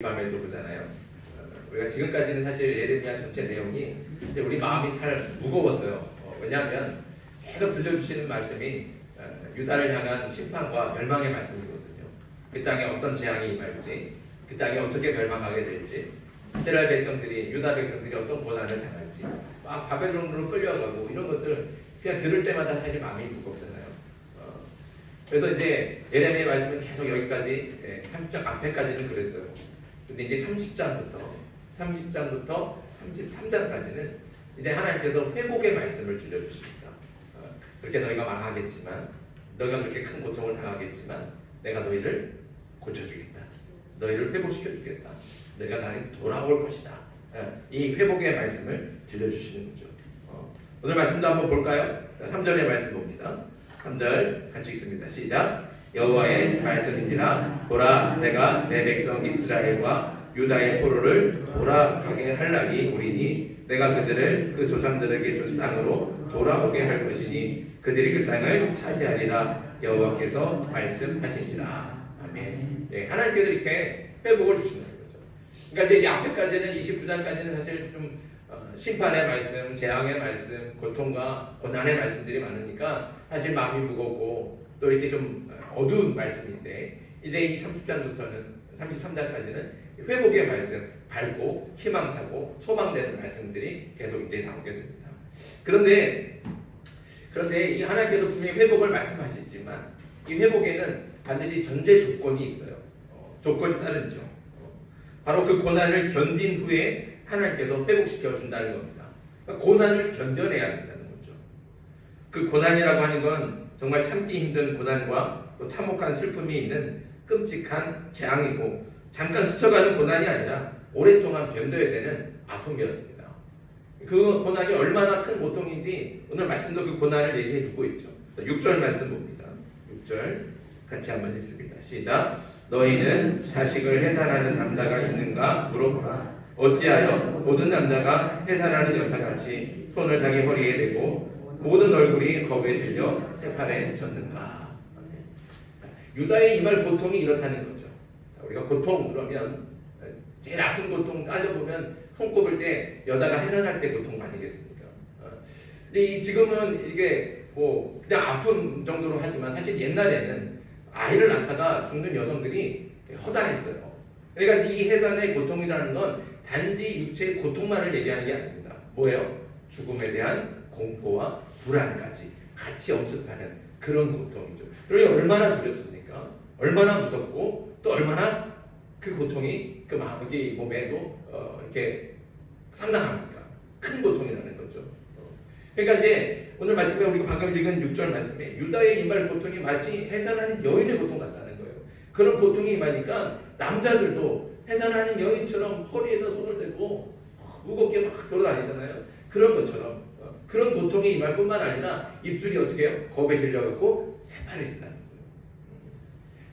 밤에도 보잖아요. 우리가 지금까지는 사실 예레미야 전체 내용이 이제 우리 마음이 잘 무거웠어요. 왜냐하면 계속 들려주시는 말씀이 유다를 향한 심판과 멸망의 말씀이거든요. 그 땅에 어떤 재앙이 임할지, 그 땅이 어떻게 멸망하게 될지, 이스라엘 백성들이, 유다 백성들이 어떤 고난을 당할지, 막 바벨론으로 끌려가고 이런 것들 그냥 들을 때마다 사실 마음이 무겁잖아요. 그래서 이제 예레미야 말씀은 계속 여기까지 30장 앞에까지는 그랬어요. 근데 이제 30장부터 33장까지는 이제 하나님께서 회복의 말씀을 들려주십니다. 그렇게 너희가 망하겠지만, 너희가 그렇게 큰 고통을 당하겠지만 내가 너희를 고쳐주겠다. 너희를 회복시켜주겠다. 너희가 나에게 돌아올 것이다. 이 회복의 말씀을 들려주시는 거죠. 오늘 말씀도 한번 볼까요? 3절의 말씀 봅니다. 3절 같이 읽습니다. 시작. 여호와의 말씀이니라. 보라, 내가 내 백성 이스라엘과 유다의 포로를 돌아가게 할 날이 오리니 내가 그들을 그 조상들에게 준 땅으로 돌아오게 할 것이니 그들이 그 땅을 차지하리라. 여호와께서 말씀하시니라. 아멘. 네, 하나님께서 이렇게 회복을 주시는 거죠. 그러니까 이제 이 앞에까지는 29장까지는 사실 좀 심판의 말씀, 재앙의 말씀, 고통과 고난의 말씀들이 많으니까 사실 마음이 무겁고 또 이렇게 좀 어두운 말씀인데, 이제 이 30장부터는 33장까지는 회복의 말씀, 밝고 희망차고 소망되는 말씀들이 계속 이제 나오게 됩니다. 그런데 이 하나님께서 분명히 회복을 말씀하시지만 이 회복에는 반드시 전제 조건이 있어요. 조건이 따르죠. 바로 그 고난을 견딘 후에 하나님께서 회복시켜 준다는 겁니다. 그러니까 고난을 견뎌내야 된다는 거죠. 그 고난이라고 하는 건 정말 참기 힘든 고난과 또 참혹한 슬픔이 있는 끔찍한 재앙이고, 잠깐 스쳐가는 고난이 아니라 오랫동안 견뎌야 되는 아픔이었습니다. 그 고난이 얼마나 큰 고통인지 오늘 말씀도 그 고난을 얘기해 주고 있죠. 6절 말씀 봅니다. 6절 같이 한번 읽습니다. 시작. 너희는 자식을 해산하는 남자가 있는가 물어보라. 어찌하여 모든 남자가 해산하는 여자같이 손을 자기 허리에 대고 모든 얼굴이 겁에 질려 해팔에 젖는가. 유다의 임할 고통이 이렇다는 거죠. 우리가 고통 그러면 제일 아픈 고통 따져보면 손꼽을 때 여자가 해산할 때 고통 아니겠습니까? 근데 지금은 이게 뭐 그냥 아픈 정도로 하지만 사실 옛날에는 아이를 낳다가 죽는 여성들이 허다했어요. 그러니까 이 해산의 고통이라는 건 단지 육체의 고통만을 얘기하는 게 아닙니다. 뭐예요? 죽음에 대한 공포와 불안까지 같이 엄습하는 그런 고통이죠. 그러니 얼마나 두렵습니까? 얼마나 무섭고 또 얼마나 그 고통이 그 마음의 몸에도 이렇게 상당합니까? 큰 고통이라는 거죠. 그러니까 이제 오늘 말씀에 우리가 방금 읽은 6절 말씀에 유다의 임할 고통이 마치 해산하는 여인의 고통 같다는 거예요. 그런 고통이 임하니까 남자들도 해산하는 여인처럼 허리에다 손을 대고 무겁게 막 돌아다니잖아요. 그런 것처럼 그런 고통이 임할 뿐만 아니라 입술이 어떻게 해요? 겁에 질려갖고 새파래진다는 거예요.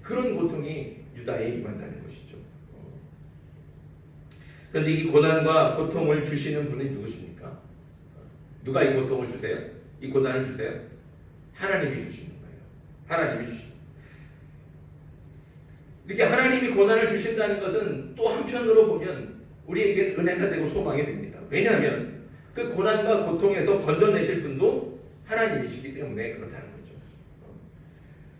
그런 고통이 유다에 임한다는 것이죠. 그런데 이 고난과 고통을 주시는 분이 누구십니까? 누가 이 고통을 주세요? 이 고난을 주세요? 하나님이 주시는 거예요. 하나님이 주시는 거예요. 이렇게 하나님이 고난을 주신다는 것은 또 한편으로 보면 우리에게 은혜가 되고 소망이 됩니다. 왜냐하면 그 고난과 고통에서 건져내실 분도 하나님이시기 때문에 그렇다는 거죠.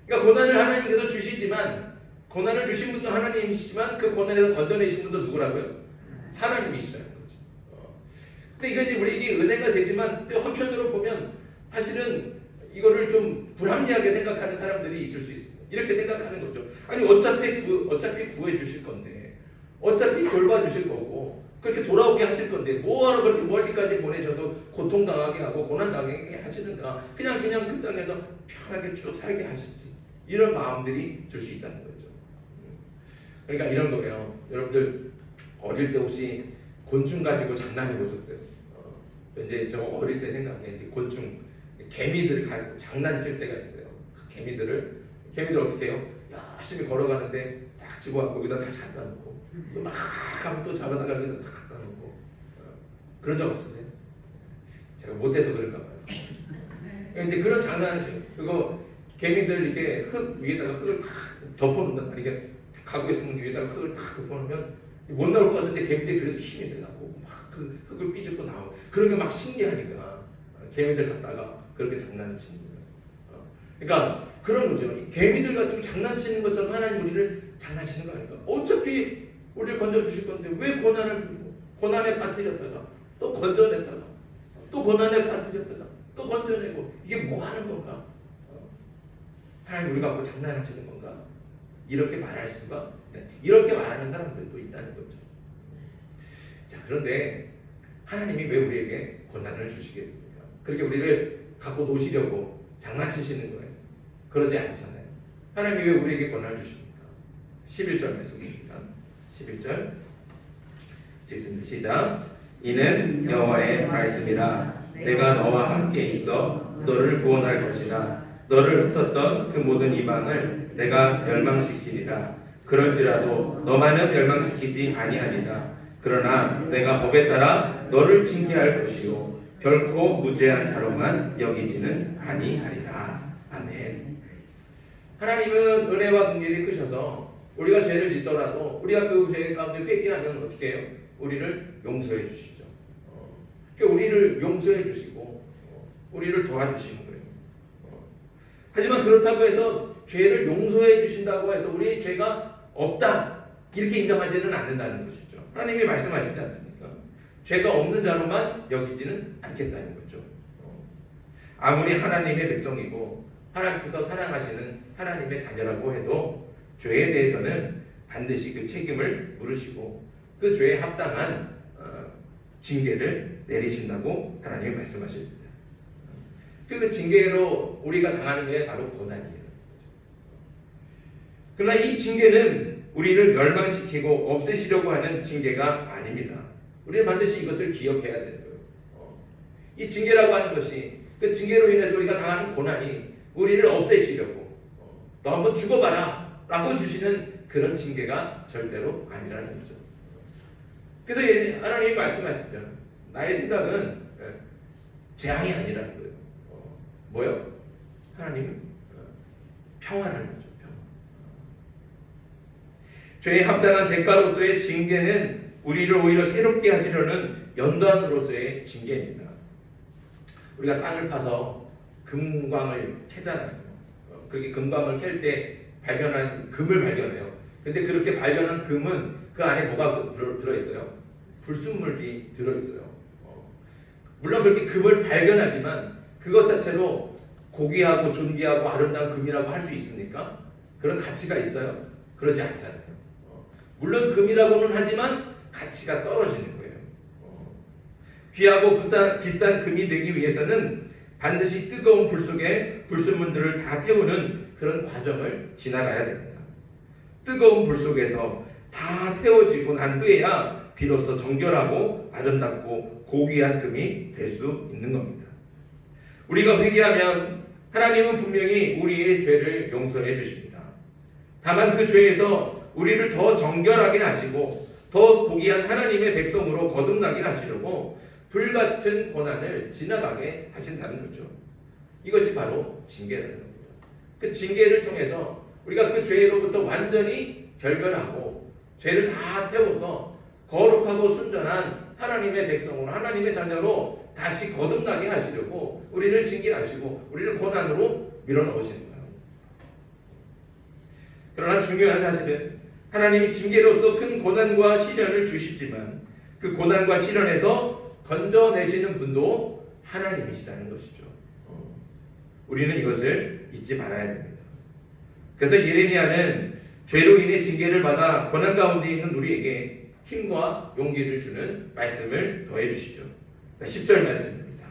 그러니까 고난을 하나님께서 주시지만, 고난을 주신 분도 하나님이시지만 그 고난에서 건져내신 분도 누구라고요? 하나님이시라는 거죠. 근데 이건 이제 우리에게 은혜가 되지만 또 한편으로 보면 사실은 이거를 좀 불합리하게 생각하는 사람들이 있을 수 있습니다. 이렇게 생각하는 거죠. 아니 어차피 구해 주실 건데, 어차피 돌봐주실 거고 그렇게 돌아오게 하실 건데 뭐하러 그렇게 멀리까지 보내셔서 고통당하게 하고 고난당하게 하시는가. 그냥 그 땅에서 편하게 쭉 살게 하시지. 이런 마음들이 들 수 있다는 거죠. 그러니까 이런 거예요. 여러분들 어릴 때 혹시 곤충 가지고 장난해 보셨어요? 이제 저 어릴 때 생각해. 이제 곤충 개미들을 가지고 장난칠 때가 있어요. 그 개미들 어떻게 해요? 열심히 걸어가는데 딱 집어갖고 여기다 다시 갖다 놓고 또 막 하면 또 잡아다가 여기다 딱 갖다 놓고. 그런 적 없으세요? 제가 못해서 그런가 봐요. 근데 그런 장난을 쳐요. 그거 개미들 이렇게 흙 위에다가 흙을 탁 덮어놓는단 말이에요. 가구에 있으면 위에다가 흙을 탁 덮어놓으면 못 나올 것 같은데 개미들이 그래도 힘이 세갖고 막 그 흙을 삐집고 나오고 그런 게 막 신기하니까 개미들 갖다가 그렇게 장난치는 거예요. 그러니까 그런 거죠. 개미들 같은 장난치는 것처럼 하나님 우리를 장난치는 거 아닐까? 어차피 우리를 건져주실 건데 왜 고난을 부리고 고난에 빠뜨렸다가 또 건져냈다가 또 고난에 빠뜨렸다가 또 건져내고 이게 뭐 하는 건가? 하나님 우리 갖고 장난치는 건가? 이렇게 말할 수가 이렇게 말하는 사람들도 있다는 거죠. 자, 그런데 하나님이 왜 우리에게 고난을 주시겠습니까? 그렇게 우리를 갖고 노시려고 장난치시는 거예요. 그러지 않잖아요. 하나님이 왜 우리에게 고난을 주십니까? 11절 말씀입니다. 11절 읽습니다. 시작. 이는 여호와의 말씀이라. 내가 너와 함께 있어 너를 구원할 것이라. 너를 흩었던 그 모든 이방을 내가 멸망시키리라. 그럴지라도 너만은 멸망시키지 아니하리라. 그러나 내가 법에 따라 너를 징계할 것이요 결코 무죄한 자로만 여기지는 아니하리라. 아멘. 하나님은 은혜와 긍휼이 크셔서 우리가 죄를 짓더라도 우리가 그 죄 가운데 회개하면 어떻게 해요? 우리를 용서해 주시죠. 우리를 용서해 주시고 우리를 도와주시는 거예요. 하지만 그렇다고 해서 죄를 용서해 주신다고 해서 우리의 죄가 없다 이렇게 인정하지는 않는다는 것이죠. 하나님이 말씀하시지 않습니까? 죄가 없는 자로만 여기지는 않겠다는 거죠. 아무리 하나님의 백성이고 하나님께서 사랑하시는 하나님의 자녀라고 해도 죄에 대해서는 반드시 그 책임을 물으시고 그 죄에 합당한 징계를 내리신다고 하나님이 말씀하십니다. 그 징계로 우리가 당하는 게 바로 고난이에요. 그러나 이 징계는 우리를 멸망시키고 없애시려고 하는 징계가 아닙니다. 우리는 반드시 이것을 기억해야 되는 거예요. 이 징계라고 하는 것이 그 징계로 인해서 우리가 당하는 고난이 우리를 없애시려고 너 한번 죽어봐라 라고 주시는 그런 징계가 절대로 아니라는 거죠. 그래서 하나님이 말씀하시죠. 나의 생각은 재앙이 아니라는 거예요. 뭐요? 하나님은 평화라는 거죠. 평화. 죄에 합당한 대가로서의 징계는 우리를 오히려 새롭게 하시려는 연단으로서의 징계입니다. 우리가 땅을 파서 금광을 캐잖아요. 그렇게 금광을 캘 때 발견한 금을 발견해요. 근데 그렇게 발견한 금은 그 안에 뭐가 들어있어요? 불순물이 들어있어요. 물론 그렇게 금을 발견하지만 그것 자체로 고귀하고 존귀하고 아름다운 금이라고 할 수 있습니까? 그런 가치가 있어요? 그러지 않잖아요. 물론 금이라고는 하지만 가치가 떨어지는 거예요. 귀하고 비싼 금이 되기 위해서는 반드시 뜨거운 불 속에 불순물들을 다 태우는 그런 과정을 지나가야 됩니다. 뜨거운 불 속에서 다 태워지고 난 후에야 비로소 정결하고 아름답고 고귀한 금이 될 수 있는 겁니다. 우리가 회개하면 하나님은 분명히 우리의 죄를 용서해 주십니다. 다만 그 죄에서 우리를 더 정결하게 하시고 더 고귀한 하나님의 백성으로 거듭나게 하시려고 불같은 고난을 지나가게 하신다는 거죠. 이것이 바로 징계라는 겁니다. 그 징계를 통해서 우리가 그 죄로부터 완전히 결별하고 죄를 다 태워서 거룩하고 순전한 하나님의 백성으로 하나님의 자녀로 다시 거듭나게 하시려고 우리를 징계하시고 우리를 고난으로 밀어넣으시는 거예요. 그러나 중요한 사실은 하나님이 징계로서 큰 고난과 시련을 주시지만 그 고난과 시련에서 건져내시는 분도 하나님이시다는 것이죠. 우리는 이것을 잊지 말아야 됩니다. 그래서 예레미야는 죄로 인해 징계를 받아 고난 가운데 있는 우리에게 힘과 용기를 주는 말씀을 더해 주시죠. 10절 말씀입니다.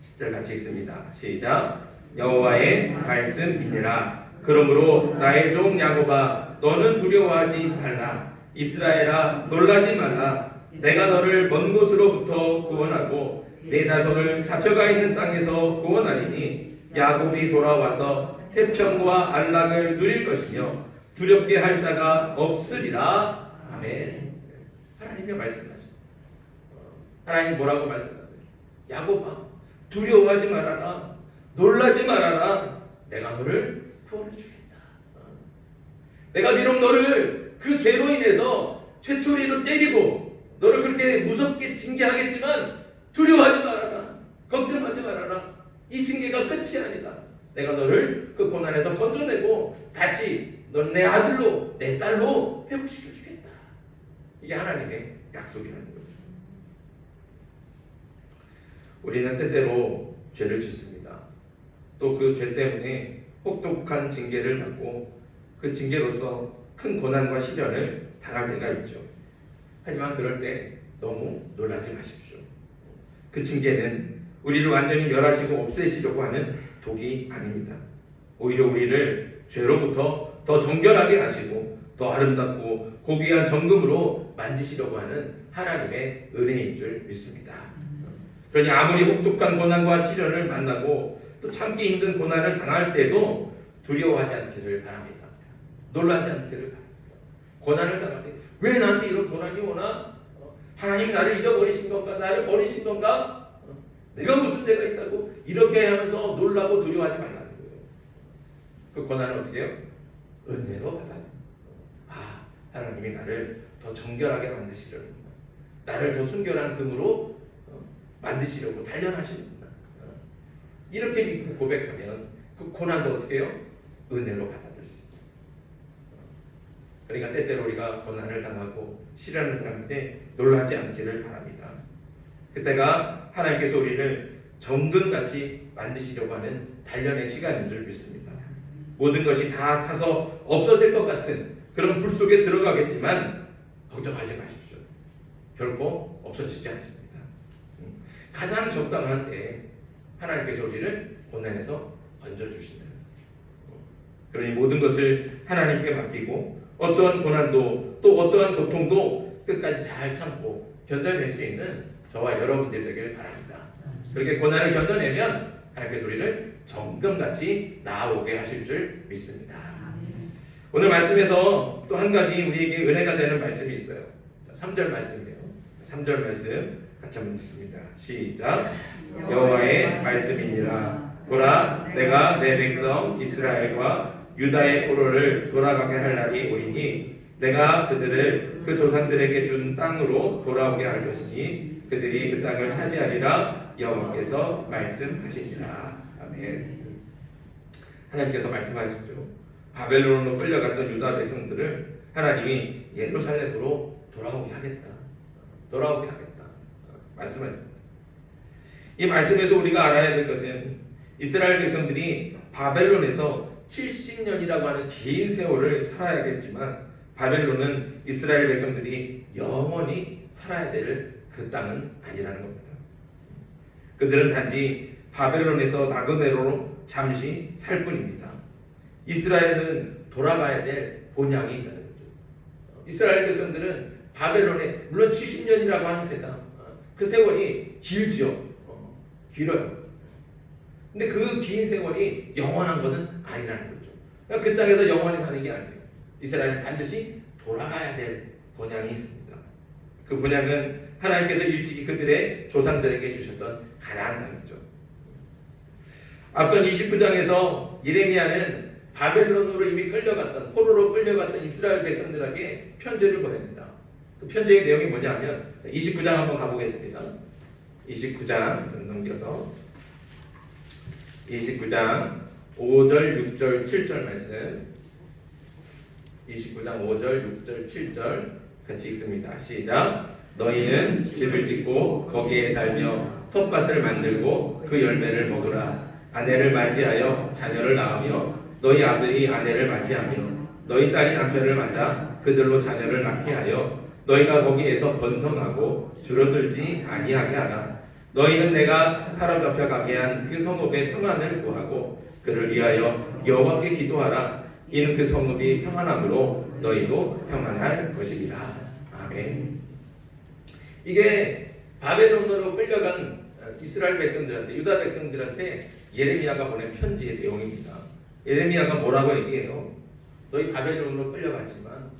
10절 같이 읽습니다. 시작. 여호와의 말씀이니라. 그러므로 나의 종 야곱아 너는 두려워하지 말라. 이스라엘아 놀라지 말라. 내가 너를 먼 곳으로부터 구원하고 내 자손을 잡혀가 있는 땅에서 구원하리니 야곱이 돌아와서 태평과 안락을 누릴 것이며 두렵게 할 자가 없으리라. 아멘. 하나님이 말씀하죠. 하나님 뭐라고 말씀하세요? 야곱아 두려워하지 말아라. 놀라지 말아라. 내가 너를 구원해 주겠다. 내가 비록 너를 그 죄로 인해서 쇠초리로 때리고 너를 그렇게 무섭게 징계하겠지만 두려워하지 말아라. 걱정하지 말아라. 이 징계가 끝이 아니다. 내가 너를 그 고난에서 건져내고 다시 넌 내 아들로 내 딸로 회복시켜 주겠다. 이게 하나님의 약속이라는 거죠. 우리는 때때로 죄를 짓습니다. 또 그 죄 때문에 혹독한 징계를 받고 그 징계로서 큰 고난과 시련을 당할 때가 있죠. 하지만 그럴 때 너무 놀라지 마십시오. 그 징계는 우리를 완전히 멸하시고 없애시려고 하는 독이 아닙니다. 오히려 우리를 죄로부터 더 정결하게 하시고 더 아름답고 고귀한 정금으로 만지시려고 하는 하나님의 은혜인 줄 믿습니다. 그러니 아무리 혹독한 고난과 시련을 만나고 또 참기 힘든 고난을 당할 때도 두려워하지 않기를 바랍니다. 놀라지 않기를 바랍니다. 고난을 당할 때 왜 나한테 이런 고난이 오나? 하나님 나를 잊어버리신 건가? 나를 버리신 건가? 내가 무슨 죄가 있다고? 이렇게 하면서 놀라고 두려워하지 말라는 거예요. 그 고난을 어떻게 해요? 은혜로 받아요. 아, 하나님이 나를 더 정결하게 만드시려는구나. 나를 더 순결한 금으로 만드시려고 단련하시는구나. 이렇게 믿고 고백하면 그 고난도 어떻게 해요? 은혜로 받아들일 수 있어요. 그러니까 때때로 우리가 고난을 당하고 시련을 당할 때 놀라지 않기를 바랍니다. 그때가 하나님께서 우리를 정금같이 만드시려고 하는 단련의 시간인 줄 믿습니다. 모든 것이 다 타서 없어질 것 같은 그런 불 속에 들어가겠지만 걱정하지 마십시오. 결코 없어지지 않습니다. 가장 적당한 때에 하나님께서 우리를 고난에서 건져주신다는 거죠. 그러니 모든 것을 하나님께 맡기고 어떠한 고난도 또 어떠한 고통도 끝까지 잘 참고 견뎌낼 수 있는 저와 여러분들 되길 바랍니다. 그렇게 고난을 견뎌내면 하나님께서 우리를 정금같이 나아오게 하실 줄 믿습니다. 오늘 말씀에서 또 한 가지 우리에게 은혜가 되는 말씀이 있어요. 3절 말씀이에요. 3절 말씀 같이 한번 읽습니다. 시작. 여호와의 말씀이니라. 보라, 내가 내 백성 이스라엘과 유다의 포로를 돌아가게 할 날이 오리니 내가 그들을 그 조상들에게 준 땅으로 돌아오게 할 것이니 그들이 그 땅을 차지하리라. 여호와께서 말씀하시니라. 아멘. 하나님께서 말씀하셨죠. 바벨론으로 끌려갔던 유다 백성들을 하나님이 예루살렘으로 돌아오게 하겠다. 돌아오게 하겠다. 말씀하십니다. 이 말씀에서 우리가 알아야 될 것은 이스라엘 백성들이 바벨론에서 70년이라고 하는 긴 세월을 살아야겠지만 바벨론은 이스라엘 백성들이 영원히 살아야 될 그 땅은 아니라는 겁니다. 그들은 단지 바벨론에서 나그네로 잠시 살 뿐입니다. 이스라엘은 돌아가야 될 본향이 있다는 거죠. 이스라엘 백성들은 바벨론에 물론 70년이라고 하는 세상 그 세월이 길죠. 길어요. 근데 그 긴 세월이 영원한 것은 아니라는 거죠. 그러니까 그 땅에서 영원히 사는 게 아니에요. 이스라엘은 반드시 돌아가야 될 본향이 있습니다. 그 본향은 하나님께서 일찍이 그들의 조상들에게 주셨던 가나안 땅이죠. 앞선 29장에서 예레미야는 바벨론으로 이미 끌려갔던 포로로 끌려갔던 이스라엘 백성들에게 편지를 보냅니다. 그 편지의 내용이 뭐냐면 29장 한번 가보겠습니다. 29장 넘겨서 29장 5절, 6절, 7절 말씀 29장 5절, 6절, 7절 같이 읽습니다. 시작. 너희는 집을 짓고 거기에 살며 텃밭을 만들고 그 열매를 먹으라. 아내를 맞이하여 자녀를 낳으며 너희 아들이 아내를 맞이하며 너희 딸이 남편을 맞아 그들로 자녀를 낳게 하여 너희가 거기에서 번성하고 줄어들지 아니하게 하라. 너희는 내가 사로잡혀 가게 한 그 성읍의 평안을 구하고 그를 위하여 여호와께 기도하라. 이는 그 성읍이 평안함으로 너희도 평안할 것이리라. 아멘. 이게 바벨론으로 끌려간 이스라엘 백성들한테 유다 백성들한테 예레미야가 보낸 편지의 내용입니다. 예레미야가 뭐라고 얘기해요? 너희 바벨론으로 끌려갔지만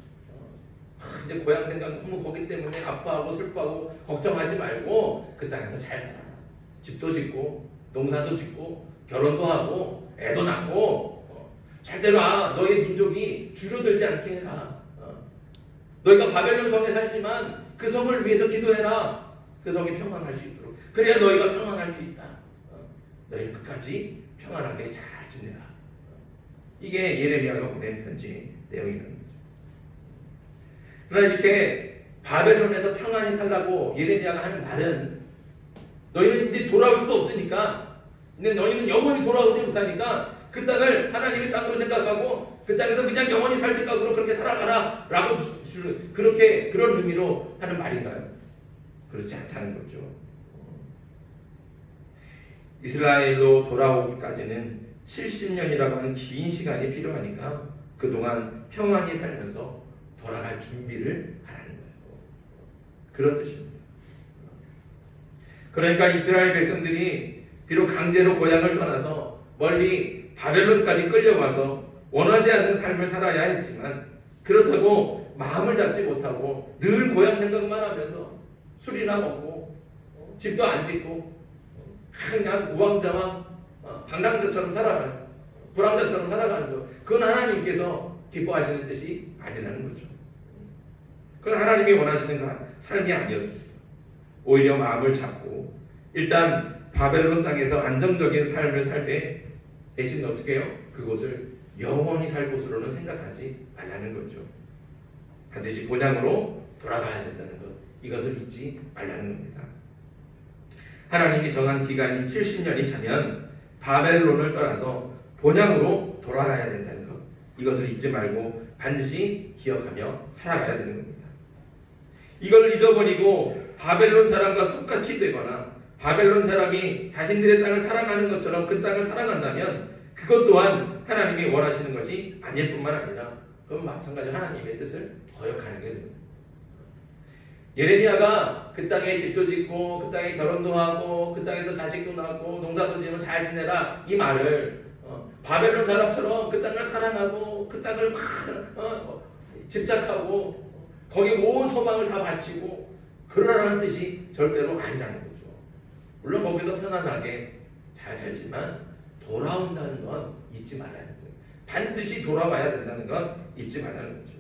이제 고향 생각 너무 거기 때문에 아파하고 슬퍼하고 걱정하지 말고 그 땅에서 잘 살아라. 집도 짓고 농사도 짓고 결혼도 하고 애도 낳고 절대로 너희 민족이 줄어들지 않게 해라. 너희가 바벨론 성에 살지만 그 성을 위해서 기도해라. 그 성이 평안할 수 있도록. 그래야 너희가 평안할 수 있다. 너희는 끝까지 평안하게 잘 지내라. 이게 예레미야가 보낸 편지 내용이라는 거죠. 그러나 이렇게 바벨론에서 평안히 살라고 예레미야가 하는 말은 너희는 이제 돌아올 수 없으니까, 근데 너희는 영원히 돌아오지 못하니까 그 땅을 하나님의 땅으로 생각하고 그 땅에서 그냥 영원히 살 생각으로 그렇게 살아가라 라고 그렇게 그런 의미로 하는 말인가요? 그렇지 않다는 거죠. 이스라엘로 돌아오기까지는 70년이라고 하는 긴 시간이 필요하니까 그동안 평안히 살면서 돌아갈 준비를 하라는 거예요. 그런 뜻입니다. 그러니까 이스라엘 백성들이 비록 강제로 고향을 떠나서 멀리 바벨론까지 끌려와서 원하지 않는 삶을 살아야 했지만, 그렇다고 마음을 잡지 못하고 늘 고향 생각만 하면서 술이나 먹고 집도 안 짓고 그냥 우왕좌왕 방랑자처럼 살아가는, 불황자처럼 살아가는 것, 그건 하나님께서 기뻐하시는 뜻이 아니라는 거죠. 그건 하나님이 원하시는 삶이 아니었습니다. 오히려 마음을 잡고 일단 바벨론 땅에서 안정적인 삶을 살 때 대신 어떻게 해요? 그곳을 영원히 살 곳으로는 생각하지 말라는 거죠. 반드시 본향으로 돌아가야 된다는 것, 이것을 잊지 말라는 겁니다. 하나님이 정한 기간인 70년이 차면 바벨론을 떠나서 본향으로 돌아가야 된다는 것, 이것을 잊지 말고 반드시 기억하며 살아가야 되는 겁니다. 이걸 잊어버리고 바벨론 사람과 똑같이 되거나 바벨론 사람이 자신들의 땅을 사랑하는 것처럼 그 땅을 사랑한다면 그것 또한 하나님이 원하시는 것이 아닐 뿐만 아니라 그건 마찬가지로 하나님의 뜻을 거역하는 게 됩니다. 예레미야가 그 땅에 집도 짓고 그 땅에 결혼도 하고 그 땅에서 자식도 낳고 농사도 지으면 잘 지내라, 이 말을 바벨론 사람처럼 그 땅을 사랑하고 그 땅을 막 집착하고 거기 온 소망을 다 바치고 그러라는 뜻이 절대로 아니라는 거죠. 물론 거기서 편안하게 잘 살지만 돌아온다는 건 잊지 말아야 돼요. 반드시 돌아와야 된다는 건 잊지 말라는 거죠.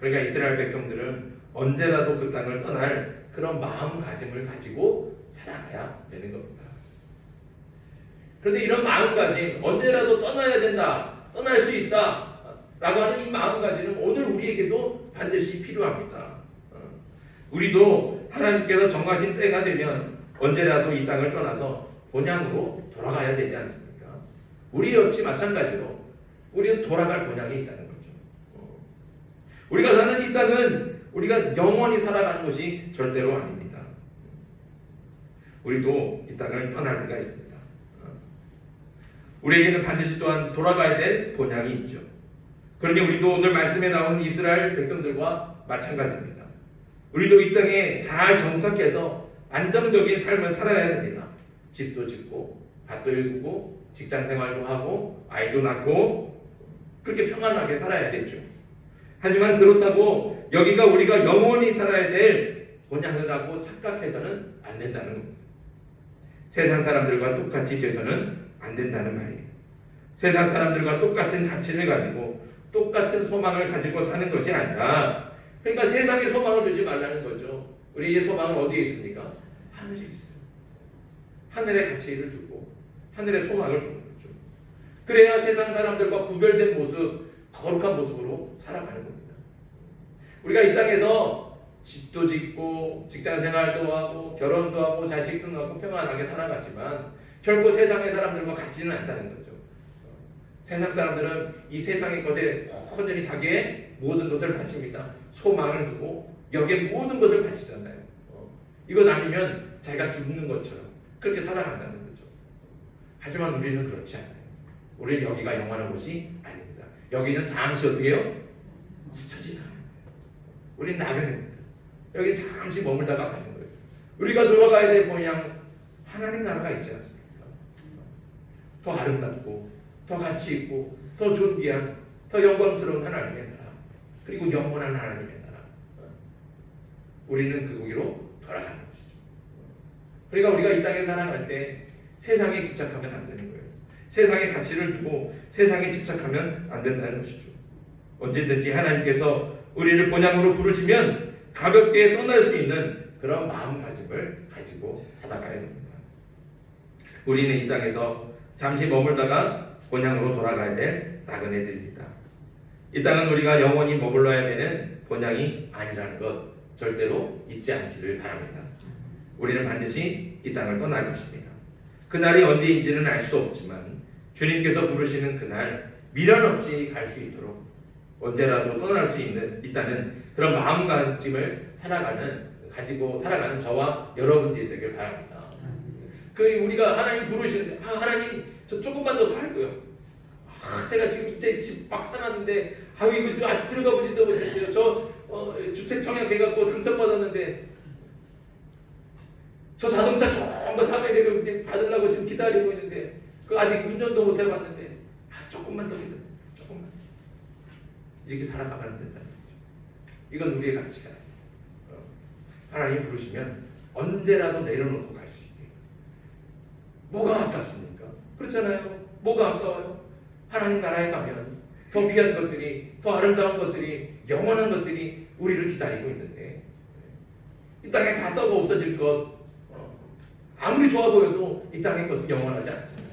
그러니까 이스라엘 백성들은 언제라도 그 땅을 떠날 그런 마음가짐을 가지고 살아가야 되는 겁니다. 그런데 이런 마음가짐, 언제라도 떠나야 된다, 떠날 수 있다 라고 하는 이 마음가짐은 오늘 우리에게도 반드시 필요합니다. 우리도 하나님께서 정하신 때가 되면 언제라도 이 땅을 떠나서 본향으로 돌아가야 되지 않습니까? 우리 역시 마찬가지로 우리는 돌아갈 본향이 있다는 거죠. 우리가 사는 이 땅은 우리가 영원히 살아가는 곳이 절대로 아닙니다. 우리도 이 땅을 떠날 때가 있습니다. 우리에게는 반드시 또한 돌아가야 될 본향이 있죠. 그러니 우리도 오늘 말씀에 나오는 이스라엘 백성들과 마찬가지입니다. 우리도 이 땅에 잘 정착해서 안정적인 삶을 살아야 됩니다. 집도 짓고 밭도 일구고 직장 생활도 하고 아이도 낳고 그렇게 평안하게 살아야 되죠. 하지만 그렇다고 여기가 우리가 영원히 살아야 될 본향이라고 착각해서는 안 된다는 겁니다. 세상 사람들과 똑같이 돼서는 안 된다는 말이에요. 세상 사람들과 똑같은 가치를 가지고 똑같은 소망을 가지고 사는 것이 아니라, 그러니까 세상에 소망을 두지 말라는 거죠. 우리의 소망은 어디에 있습니까? 하늘에 있어요. 하늘의 가치를 두고 하늘의 소망을 두는 거죠. 그래야 세상 사람들과 구별된 모습, 거룩한 모습으로 살아가는 겁니다. 우리가 이 땅에서 집도 짓고 직장 생활도 하고 결혼도 하고 자식도 낳고 평안하게 살아가지만 결코 세상의 사람들과 같지는 않다는 거죠. 세상 사람들은 이 세상의 것에 온전히 자기의 모든 것을 바칩니다. 소망을 두고 여기에 모든 것을 바치잖아요. 이것 아니면 자기가 죽는 것처럼 그렇게 살아간다는 거죠. 하지만 우리는 그렇지 않아요. 우리는 여기가 영원한 곳이 아닙니다. 여기는 잠시 어떻게 해요? 스쳐지다. 우리는 나그네입니다. 여기 잠시 머물다가 가는 거예요. 우리가 돌아가야 될 모양 하나님 나라가 있지 않습니까? 더 아름답고 더 가치 있고 더 존귀한 더 영광스러운 하나님의 나라, 그리고 영원한 하나님의 나라, 우리는 그 거기로 돌아가는 것이죠. 그러니까 우리가 이 땅에 살아갈 때 세상에 집착하면 안 되는 거예요. 세상의 가치를 두고 세상에 집착하면 안 된다는 것이죠. 언제든지 하나님께서 우리를 본향으로 부르시면 가볍게 떠날 수 있는 그런 마음가짐을 가지고 살아가야 됩니다. 우리는 이 땅에서 잠시 머물다가 본향으로 돌아가야 될 나그네들입니다. 이 땅은 우리가 영원히 머물러야 되는 본향이 아니라는 것 절대로 잊지 않기를 바랍니다. 우리는 반드시 이 땅을 떠날 것입니다. 그날이 언제인지는 알 수 없지만 주님께서 부르시는 그날 미련 없이 갈 수 있도록 언제라도 떠날 수 있다는 그런 마음가짐을 가지고 살아가는 저와 여러분들이 되길 바랍니다. 우리가 하나님 부르시는데 하나님 저 조금만 더 살고요. 제가 지금 이제 집 막 사놨는데 이거 좀 들어가 보지도 못했어요. 저 주택 청약해갖고 당첨받았는데 저 자동차 좋은 거 타면 지금 받으려고 지금 기다리고 있는데 아직 운전도 못 해봤는데 조금만 더 기다려. 조금만. 이렇게 살아가면 안 된다는 거죠. 이건 우리의 가치가 아니에요. 하나님 부르시면 언제라도 내려놓고 갈 수 있게. 뭐가 아깝습니까? 그렇잖아요. 뭐가 아까워요? 하나님 나라에 가면 더 귀한 것들이, 더 아름다운 것들이, 영원한 것들이 우리를 기다리고 있는데 이 땅에 다 썩어 없어질 것, 아무리 좋아 보여도 이 땅의 것은 영원하지 않잖아요.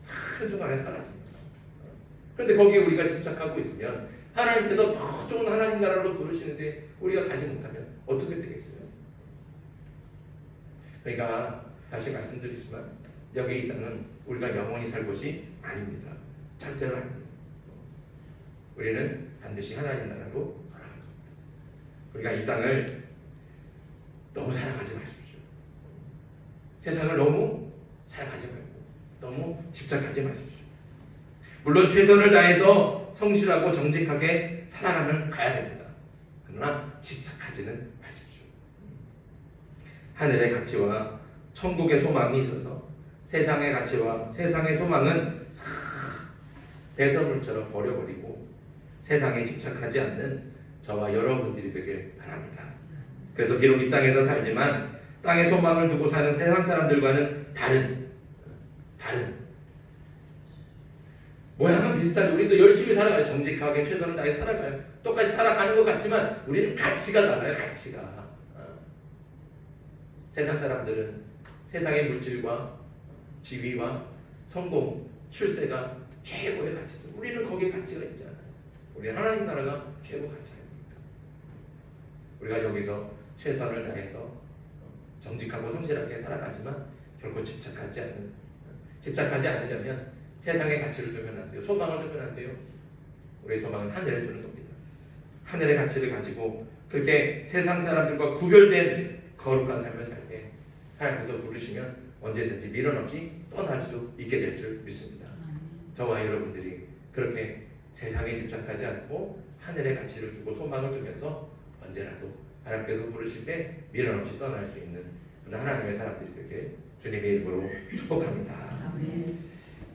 다 한순간에 사라집니다. 그런데 거기에 우리가 집착하고 있으면 하나님께서 더 좋은 하나님 나라로 부르시는데 우리가 가지 못하면 어떻게 되겠어요? 그러니까 다시 말씀드리지만 여기 이 땅은 우리가 영원히 살 곳이 아닙니다. 절대로 아닙니다. 우리는 반드시 하나님 나라로 돌아갈 겁니다. 우리가 이 땅을 너무 사랑하지 마십시오. 세상을 너무 사랑하지 말고 너무 집착하지 마십시오. 물론 최선을 다해서 성실하고 정직하게 가야 됩니다. 그러나 집착하지는 마십시오. 하늘의 가치와 천국의 소망이 있어서 세상의 가치와 세상의 소망은 다 배설물처럼 버려버리고 세상에 집착하지 않는 저와 여러분들이 되길 바랍니다. 그래서 비록 이 땅에서 살지만 땅의 소망을 두고 사는 세상 사람들과는 다른 모양은 비슷하죠. 우리도 열심히 살아가요. 정직하게 최선을 다해 살아가요. 똑같이 살아가는 것 같지만 우리는 가치가 달라요. 가치가. 세상 사람들은 세상의 물질과 지위와 성공, 출세가 최고의 가치죠. 우리는 거기에 가치가 있잖아요. 우리는 하나님 나라가 최고 가치 아닙니까? 우리가 여기서 최선을 다해서 정직하고 성실하게 살아가지만 결코 집착하지 않으려면 세상의 가치를 두면 안 돼요. 소망을 두면 안 돼요. 우리의 소망은 하늘에 두는 겁니다. 하늘의 가치를 가지고 그렇게 세상 사람들과 구별된 거룩한 삶을 살 때 하나님께서 부르시면 언제든지 미련 없이 떠날 수 있게 될 줄 믿습니다. 저와 여러분들이 그렇게 세상에 집착하지 않고 하늘의 가치를 두고 소망을 두면서 언제라도 하나님께서 부르실 때 미련 없이 떠날 수 있는 그런 하나님의 사람들이 되게 주님의 이름으로 축복합니다.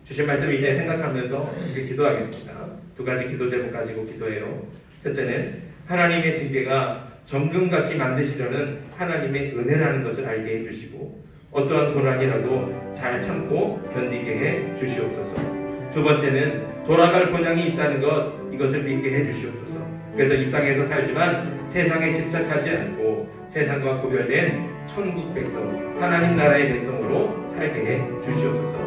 주신 말씀 이제 생각하면서 기도하겠습니다. 두 가지 기도 제목 가지고 기도해요. 첫째는 하나님의 징계가 정금같이 만드시려는 하나님의 은혜라는 것을 알게 해주시고 어떠한 고난이라도 잘 참고 견디게 해 주시옵소서. 두 번째는 돌아갈 본향이 있다는 것, 이것을 믿게 해 주시옵소서. 그래서 이 땅에서 살지만 세상에 집착하지 않고 세상과 구별된 천국 백성, 하나님 나라의 백성으로 살게 해 주시옵소서.